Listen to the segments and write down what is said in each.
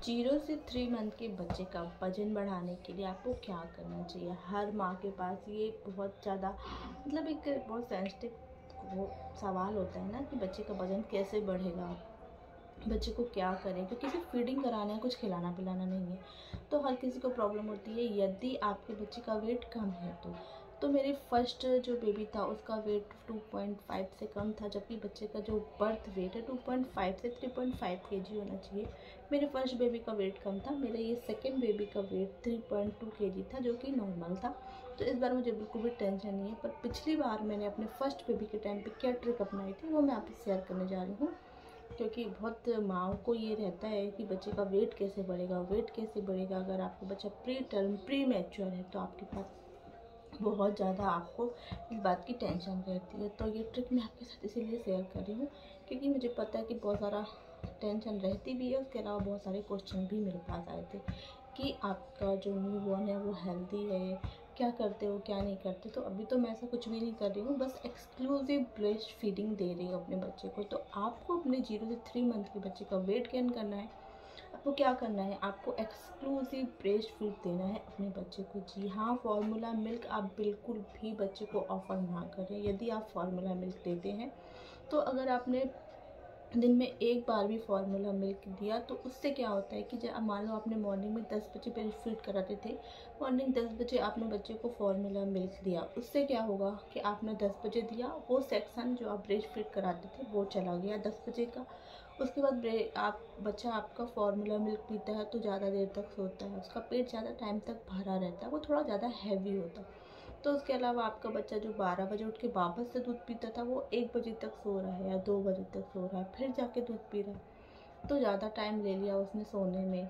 0 से 3 मंथ के बच्चे का वज़न बढ़ाने के लिए आपको क्या करना चाहिए? हर माँ के पास ये बहुत ज़्यादा मतलब एक बहुत सेंसिटिव वो सवाल होता है ना कि बच्चे का वज़न कैसे बढ़ेगा? बच्चे को क्या करें? क्योंकि सिर्फ फीडिंग कराना है, कुछ खिलाना-पिलाना नहीं है। तो हर किसी को प्रॉब्लम होती है यदि आपके बच्चे का वेट कम है तो मेरे फर्स्ट जो बेबी था उसका वेट 2.5 से कम था, जबकि बच्चे का जो बर्थ वेट है 2.5 से 3.5 केजी होना चाहिए। मेरे फर्स्ट बेबी का वेट कम था। मेरा ये सेकेंड बेबी का वेट 3.2 केजी था, जो कि नॉर्मल था। तो इस बार मुझे बिल्कुल भी टेंशन नहीं है। पर पिछली बार मैंने अपने फर्स्ट बेबी के टाइम पे क्या ट्रिक अपनाई थी वो मैं आपसे शेयर करने जा रही हूँ। क्योंकि बहुत माँओं को ये रहता है कि बच्चे का वेट कैसे बढ़ेगा, वेट कैसे बढ़ेगा। अगर आपका बच्चा प्री टर्म प्री मैच्योर है तो आपके पास बहुत ज़्यादा आपको इस बात की टेंशन रहती है। तो ये ट्रिक मैं आपके साथ इसीलिए शेयर कर रही हूँ क्योंकि मुझे पता है कि बहुत सारा टेंशन रहती भी है। उसके अलावा बहुत सारे क्वेश्चन भी मेरे पास आए थे कि आपका जो न्यूबॉर्न है वो हेल्दी है, क्या करते हो क्या नहीं करते। तो अभी तो मैं ऐसा कुछ भी नहीं कर रही हूँ, बस एक्सक्लूसिव ब्रेस्ट फीडिंग दे रही हूँ अपने बच्चे को। तो आपको अपने 0 से 3 मंथ के बच्चे का वेट गेन करना है। आपको क्या करना है, आपको एक्सक्लूसिव ब्रेस्ट फीड देना है अपने बच्चे को। जी हाँ, फार्मूला मिल्क आप बिल्कुल भी बच्चे को ऑफ़र ना करें। यदि आप फार्मूला मिल्क देते हैं तो अगर आपने दिन में एक बार भी फार्मूला मिल्क दिया तो उससे क्या होता है कि जब मान लो आपने मॉर्निंग में 10 बजे ब्रेस्ट फीड कराते थे, मॉर्निंग 10 बजे आपने बच्चे को फार्मूला मिल्क दिया, उससे क्या होगा कि आपने 10 बजे दिया, वो सेक्शन जो आप ब्रेस्ट फीड कराते थे वो चला गया 10 बजे का। उसके बाद बच्चा आपका फार्मूला मिल्क पीता है तो ज़्यादा देर तक सोता है, उसका पेट ज़्यादा टाइम तक भरा रहता है, वो थोड़ा ज़्यादा हैवी होता है। तो उसके अलावा आपका बच्चा जो 12 बजे उठ के वापस से दूध पीता था वो 1 बजे तक सो रहा है या 2 बजे तक सो रहा है, फिर जाके दूध पी रहा है। तो ज़्यादा टाइम ले लिया उसने सोने में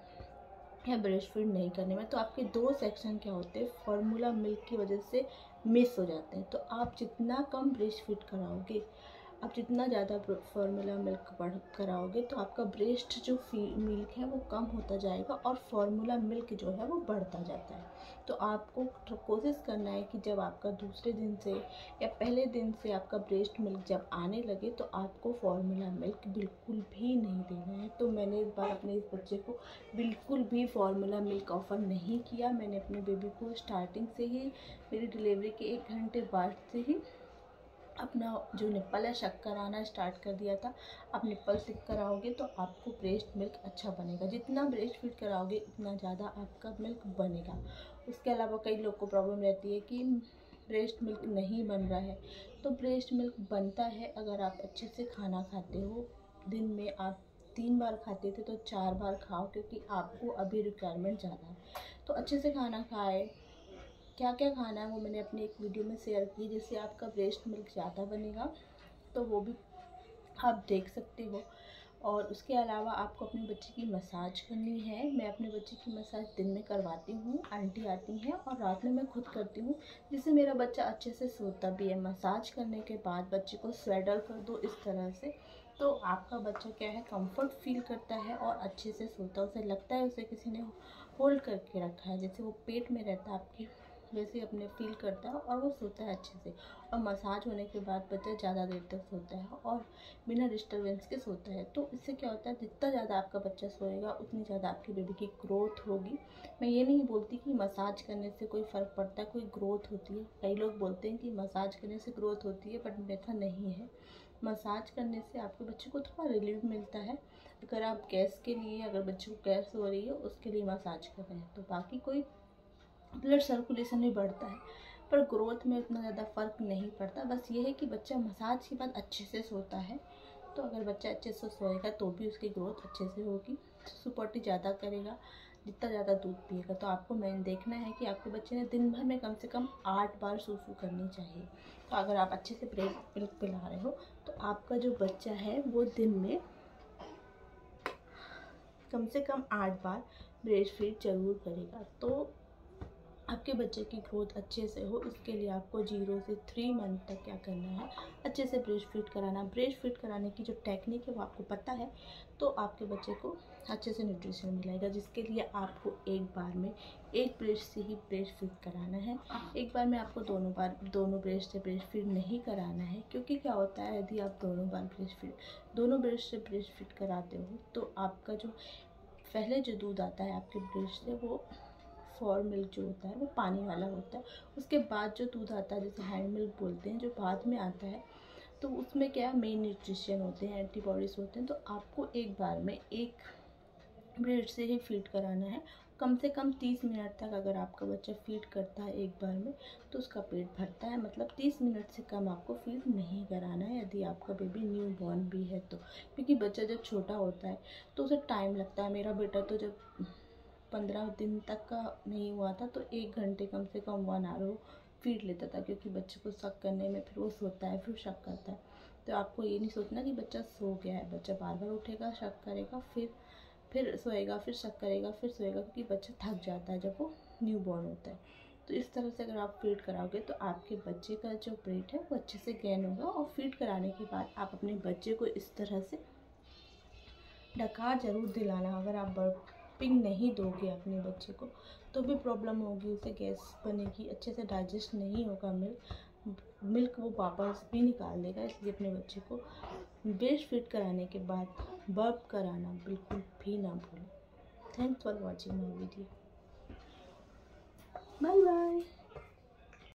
या ब्रेस्ट फीड नहीं करने में। तो आपके 2 सेक्शन क्या होते हैं फार्मूला मिल्क की वजह से मिस हो जाते हैं। तो आप जितना कम ब्रेस्ट फीड कराओगे, आप जितना ज़्यादा फार्मूला मिल्क कराओगे तो आपका ब्रेस्ट जो मिल्क है वो कम होता जाएगा और फार्मूला मिल्क जो है वो बढ़ता जाता है। तो आपको कोशिश करना है कि जब आपका दूसरे दिन से या पहले दिन से आपका ब्रेस्ट मिल्क जब आने लगे तो आपको फार्मूला मिल्क बिल्कुल भी नहीं देना है। तो मैंने इस बार अपने इस बच्चे को बिल्कुल भी फार्मूला मिल्क ऑफ़र नहीं किया। मैंने अपने बेबी को स्टार्टिंग से ही, मेरी डिलीवरी के 1 घंटे बाद से ही अपना जो निप्पल है शक्कर आना स्टार्ट कर दिया था। आप निप्पल सिक कराओगे तो आपको ब्रेस्ट मिल्क अच्छा बनेगा। जितना ब्रेस्ट फीड कराओगे उतना ज़्यादा आपका मिल्क बनेगा। उसके अलावा कई लोग को प्रॉब्लम रहती है कि ब्रेस्ट मिल्क नहीं बन रहा है। तो ब्रेस्ट मिल्क बनता है अगर आप अच्छे से खाना खाते हो। दिन में आप 3 बार खाते थे तो 4 बार खाओ, क्योंकि आपको अभी रिक्वायरमेंट ज़्यादा है। तो अच्छे से खाना खाएं। क्या क्या खाना है वो मैंने अपनी एक वीडियो में शेयर की, जिससे आपका ब्रेस्ट मिल्क ज़्यादा बनेगा, तो वो भी आप देख सकते हो। और उसके अलावा आपको अपने बच्चे की मसाज करनी है। मैं अपने बच्चे की मसाज दिन में करवाती हूँ, आंटी आती हैं, और रात में मैं खुद करती हूँ, जिससे मेरा बच्चा अच्छे से सोता भी है। मसाज करने के बाद बच्चे को स्वेडल कर दो इस तरह से, तो आपका बच्चा क्या है, कंफर्ट फील करता है और अच्छे से सोता है। उसे लगता है उसे किसी ने होल्ड करके रखा है, जैसे वो पेट में रहता है आपके, वैसे अपने फील करता है और वो सोता है अच्छे से। और मसाज होने के बाद बच्चा ज़्यादा देर तक सोता है और बिना डिस्टरबेंस के सोता है। तो इससे क्या होता है, जितना ज़्यादा आपका बच्चा सोएगा उतनी ज़्यादा आपकी बेबी की ग्रोथ होगी। मैं ये नहीं बोलती कि मसाज करने से कोई फ़र्क पड़ता है, कोई ग्रोथ होती है। कई लोग बोलते हैं कि मसाज करने से ग्रोथ होती है, बट ऐसा नहीं है। मसाज करने से आपके बच्चे को थोड़ा रिलीफ मिलता है। अगर आप गैस के लिए, अगर बच्चे को गैस हो रही है उसके लिए मसाज कर रहे हैं, तो बाकी कोई ब्लड सर्कुलेशन भी बढ़ता है, पर ग्रोथ में उतना ज़्यादा फ़र्क नहीं पड़ता। बस ये है कि बच्चा मसाज के बाद अच्छे से सोता है। तो अगर बच्चा अच्छे से सोएगा तो भी उसकी ग्रोथ अच्छे से होगी। सुपोटी ज़्यादा करेगा, जितना ज़्यादा दूध पिएगा। तो आपको मेन देखना है कि आपके बच्चे ने दिन भर में कम से कम 8 बार सूसू करनी चाहिए। तो अगर आप अच्छे से ब्रेस्ट मिल्क पिला रहे हो तो आपका जो बच्चा है वो दिन में कम से कम 8 बार ब्रेस्ट फीड ज़रूर करेगा। तो आपके बच्चे की ग्रोथ अच्छे से हो, इसके लिए आपको 0 से 3 मंथ तक क्या करना है, अच्छे से ब्रेस्ट फीड कराना। ब्रेस्ट फीड कराने की जो टेक्निक है वो आपको पता है, तो आपके बच्चे को अच्छे से न्यूट्रिशन मिलेगा, जिसके लिए आपको एक बार में एक ब्रेस्ट से ही ब्रेस्ट फीड कराना है। एक बार में आपको दोनों ब्रेस्ट से ब्रेस्ट फीड नहीं कराना है, क्योंकि क्या होता है, यदि आप दोनों ब्रेस्ट से ब्रेस्ट फीड कराते हो तो आपका जो पहले जो दूध आता है आपके ब्रेस्ट से वो फॉर मिल्क जो होता है वो पानी वाला होता है। उसके बाद जो दूध आता है जैसे हैंड मिल्क बोलते हैं जो बाद में आता है, तो उसमें क्या मेन न्यूट्रिशन होते हैं, एंटीबॉडीज़ होते हैं। तो आपको एक बार में एक ब्रेड से ही फीड कराना है। कम से कम 30 मिनट तक अगर आपका बच्चा फीड करता है एक बार में तो उसका पेट भरता है। मतलब 30 मिनट से कम आपको फीड नहीं कराना है यदि आपका बेबी न्यू बॉर्न भी है तो, क्योंकि बच्चा जब छोटा होता है तो उसे टाइम लगता है। मेरा बेटा तो जब 15 दिन तक का नहीं हुआ था तो 1 घंटे कम से कम 1 आवर वो फीड लेता था, क्योंकि बच्चे को शक करने में फिर वो सोता है फिर शक करता है। तो आपको ये नहीं सोचना कि बच्चा सो गया है, बच्चा बार बार उठेगा, शक करेगा, फिर सोएगा, फिर शक करेगा, फिर सोएगा, क्योंकि बच्चा थक जाता है जब वो न्यू बॉर्न होता है। तो इस तरह से अगर आप फीड कराओगे तो आपके बच्चे का जो वेट है वो अच्छे से गेन होगा। और फीड कराने के बाद आप अपने बच्चे को इस तरह से डकार ज़रूर दिलाना। अगर आप बर्पिंग नहीं दोगे अपने बच्चे को तो भी प्रॉब्लम होगी, उसे गैस बनेगी, अच्छे से डाइजेस्ट नहीं होगा मिल्क वो वापस भी निकाल देगा। इसलिए अपने बच्चे को ब्रेस्ट फीड कराने के बाद बर्प कराना बिल्कुल भी ना भूलें। Thanks for watching my video. Bye bye.